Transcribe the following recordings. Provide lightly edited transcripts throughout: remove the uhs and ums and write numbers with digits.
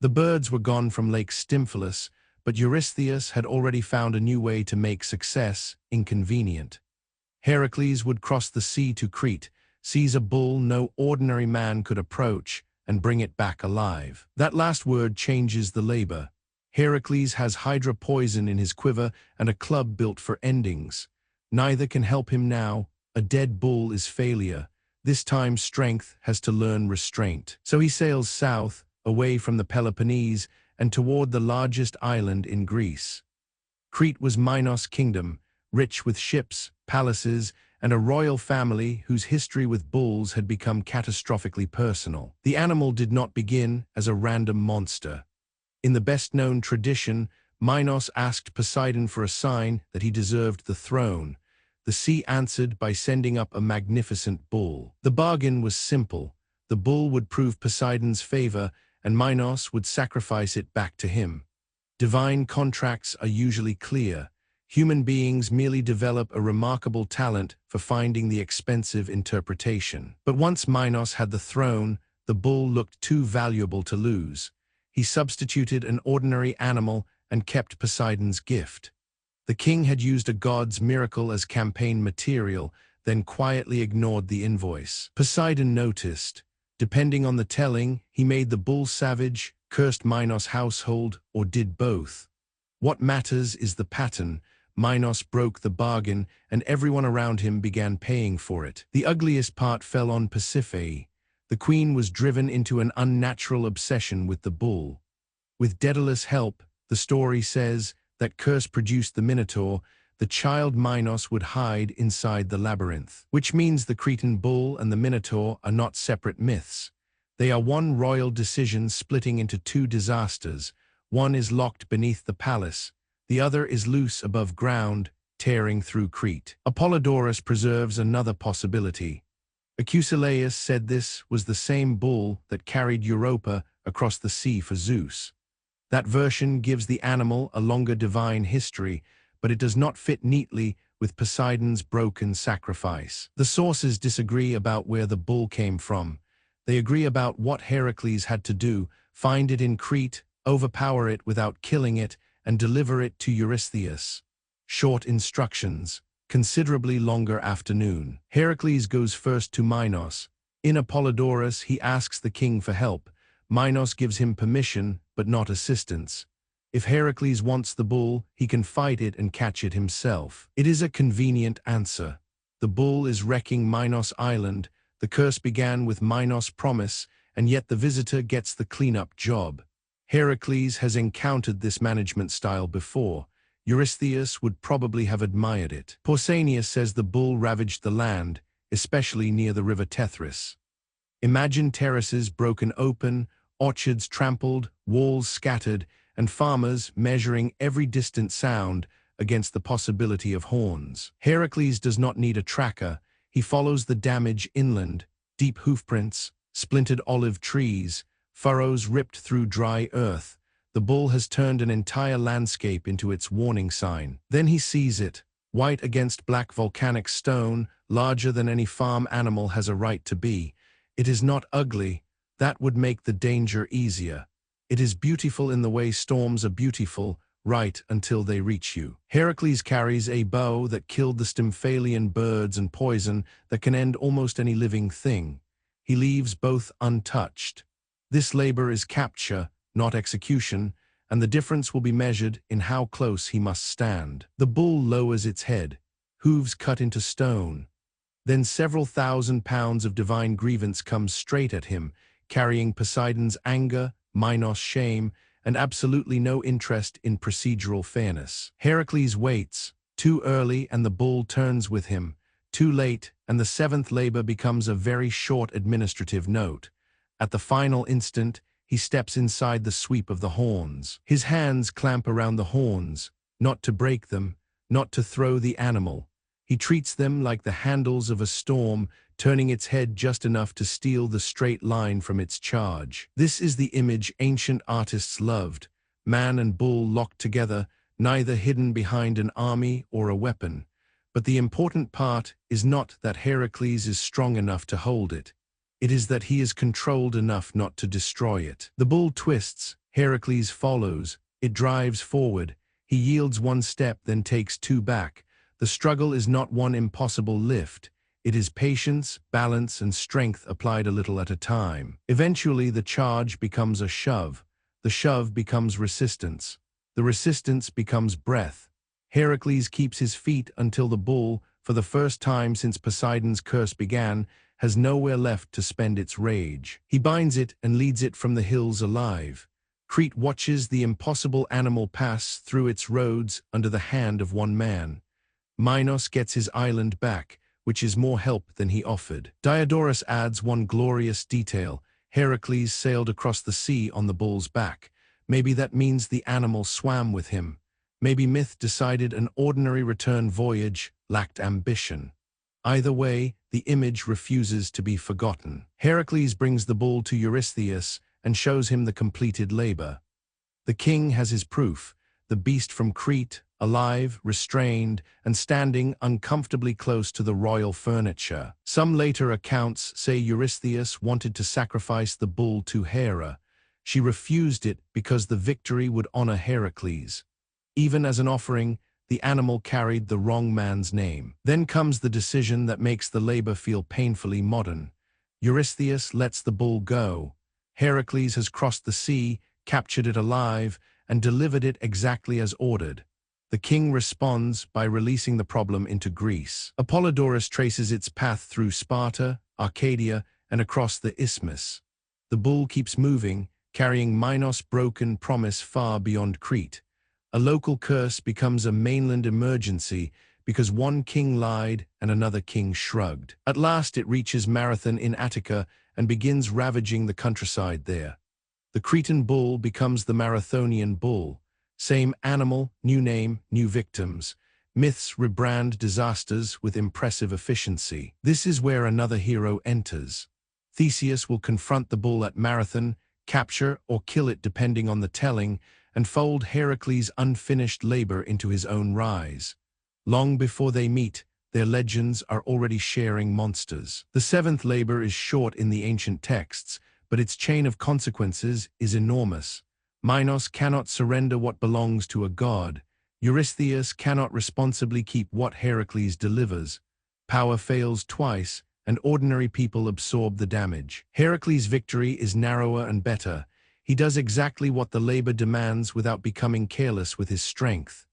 The birds were gone from Lake Stymphalus, but Eurystheus had already found a new way to make success inconvenient. Heracles would cross the sea to Crete, seize a bull no ordinary man could approach, and bring it back alive. That last word changes the labor. Heracles has hydra poison in his quiver and a club built for endings. Neither can help him now. A dead bull is failure. This time strength has to learn restraint. So he sails south, away from the Peloponnese, and toward the largest island in Greece. Crete was Minos' kingdom, rich with ships, palaces, and a royal family whose history with bulls had become catastrophically personal. The animal did not begin as a random monster. In the best-known tradition, Minos asked Poseidon for a sign that he deserved the throne. The sea answered by sending up a magnificent bull. The bargain was simple. The bull would prove Poseidon's favor, and Minos would sacrifice it back to him. Divine contracts are usually clear. Human beings merely develop a remarkable talent for finding the expensive interpretation. But once Minos had the throne, the bull looked too valuable to lose. He substituted an ordinary animal and kept Poseidon's gift. The king had used a god's miracle as campaign material, then quietly ignored the invoice. Poseidon noticed. Depending on the telling, he made the bull savage, cursed Minos' household, or did both. What matters is the pattern. Minos broke the bargain, and everyone around him began paying for it. The ugliest part fell on Pasiphae. The queen was driven into an unnatural obsession with the bull. With Daedalus' help, the story says, that curse produced the Minotaur. The child Minos would hide inside the labyrinth. Which means the Cretan Bull and the Minotaur are not separate myths. They are one royal decision splitting into two disasters. One is locked beneath the palace. The other is loose above ground, tearing through Crete. Apollodorus preserves another possibility. Heracles said this was the same bull that carried Europa across the sea for Zeus. That version gives the animal a longer divine history, but it does not fit neatly with Poseidon's broken sacrifice. The sources disagree about where the bull came from. They agree about what Heracles had to do: find it in Crete, overpower it without killing it, and deliver it to Eurystheus. Short instructions. Considerably longer afternoon. Heracles goes first to Minos. In Apollodorus, he asks the king for help. Minos gives him permission, but not assistance. If Heracles wants the bull, he can fight it and catch it himself. It is a convenient answer. The bull is wrecking Minos Island. The curse began with Minos' promise, and yet the visitor gets the cleanup job. Heracles has encountered this management style before. Eurystheus would probably have admired it. Pausanias says the bull ravaged the land, especially near the river Tethris. Imagine terraces broken open, orchards trampled, walls scattered, and farmers measuring every distant sound against the possibility of horns. Heracles does not need a tracker. He follows the damage inland: deep hoofprints, splintered olive trees, furrows ripped through dry earth. The bull has turned an entire landscape into its warning sign. Then he sees it, white against black volcanic stone, larger than any farm animal has a right to be. It is not ugly. That would make the danger easier. It is beautiful in the way storms are beautiful, right until they reach you. Heracles carries a bow that killed the Stymphalian birds and poison that can end almost any living thing. He leaves both untouched. This labor is capture, not execution, and the difference will be measured in how close he must stand. The bull lowers its head, hooves cut into stone. Then several thousand pounds of divine grievance comes straight at him, carrying Poseidon's anger, Minos' shame, and absolutely no interest in procedural fairness. Heracles waits, too early, and the bull turns with him. Too late, and the seventh labor becomes a very short administrative note. At the final instant, he steps inside the sweep of the horns. His hands clamp around the horns, not to break them, not to throw the animal. He treats them like the handles of a storm, turning its head just enough to steal the straight line from its charge. This is the image ancient artists loved: man and bull locked together, neither hidden behind an army or a weapon. But the important part is not that Heracles is strong enough to hold it. It is that he is controlled enough not to destroy it. The bull twists, Heracles follows. It drives forward. He yields one step, then takes two back. The struggle is not one impossible lift. It is patience, balance, and strength applied a little at a time. Eventually, the charge becomes a shove. The shove becomes resistance. The resistance becomes breath. Heracles keeps his feet until the bull, for the first time since Poseidon's curse began, has nowhere left to spend its rage. He binds it and leads it from the hills alive. Crete watches the impossible animal pass through its roads under the hand of one man. Minos gets his island back, which is more help than he offered. Diodorus adds one glorious detail. Heracles sailed across the sea on the bull's back. Maybe that means the animal swam with him. Maybe myth decided an ordinary return voyage lacked ambition. Either way, the image refuses to be forgotten. Heracles brings the bull to Eurystheus and shows him the completed labor. The king has his proof, the beast from Crete, alive, restrained, and standing uncomfortably close to the royal furniture. Some later accounts say Eurystheus wanted to sacrifice the bull to Hera. She refused it because the victory would honor Heracles. Even as an offering, the animal carried the wrong man's name. Then comes the decision that makes the labor feel painfully modern. Eurystheus lets the bull go. Heracles has crossed the sea, captured it alive, and delivered it exactly as ordered. The king responds by releasing the problem into Greece. Apollodorus traces its path through Sparta, Arcadia, and across the isthmus. The bull keeps moving, carrying Minos' broken promise far beyond Crete. A local curse becomes a mainland emergency because one king lied and another king shrugged. At last it reaches Marathon in Attica and begins ravaging the countryside there. The Cretan bull becomes the Marathonian bull. Same animal, new name, new victims. Myths rebrand disasters with impressive efficiency. This is where another hero enters. Theseus will confront the bull at Marathon, capture or kill it depending on the telling, and fold Heracles' unfinished labor into his own rise. Long before they meet, their legends are already sharing monsters. The seventh labor is short in the ancient texts, but its chain of consequences is enormous. Minos cannot surrender what belongs to a god. Eurystheus cannot responsibly keep what Heracles delivers. Power fails twice, and ordinary people absorb the damage. Heracles' victory is narrower and better. He does exactly what the labor demands without becoming careless with his strength.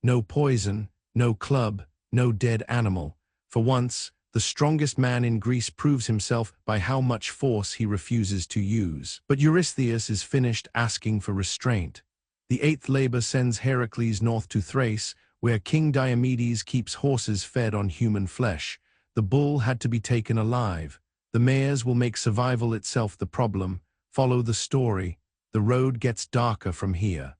No poison, no club, no dead animal. For once, the strongest man in Greece proves himself by how much force he refuses to use. But Eurystheus is finished asking for restraint. The eighth labor sends Heracles north to Thrace, where King Diomedes keeps horses fed on human flesh. The bull had to be taken alive. The mares will make survival itself the problem. Follow the story. The road gets darker from here.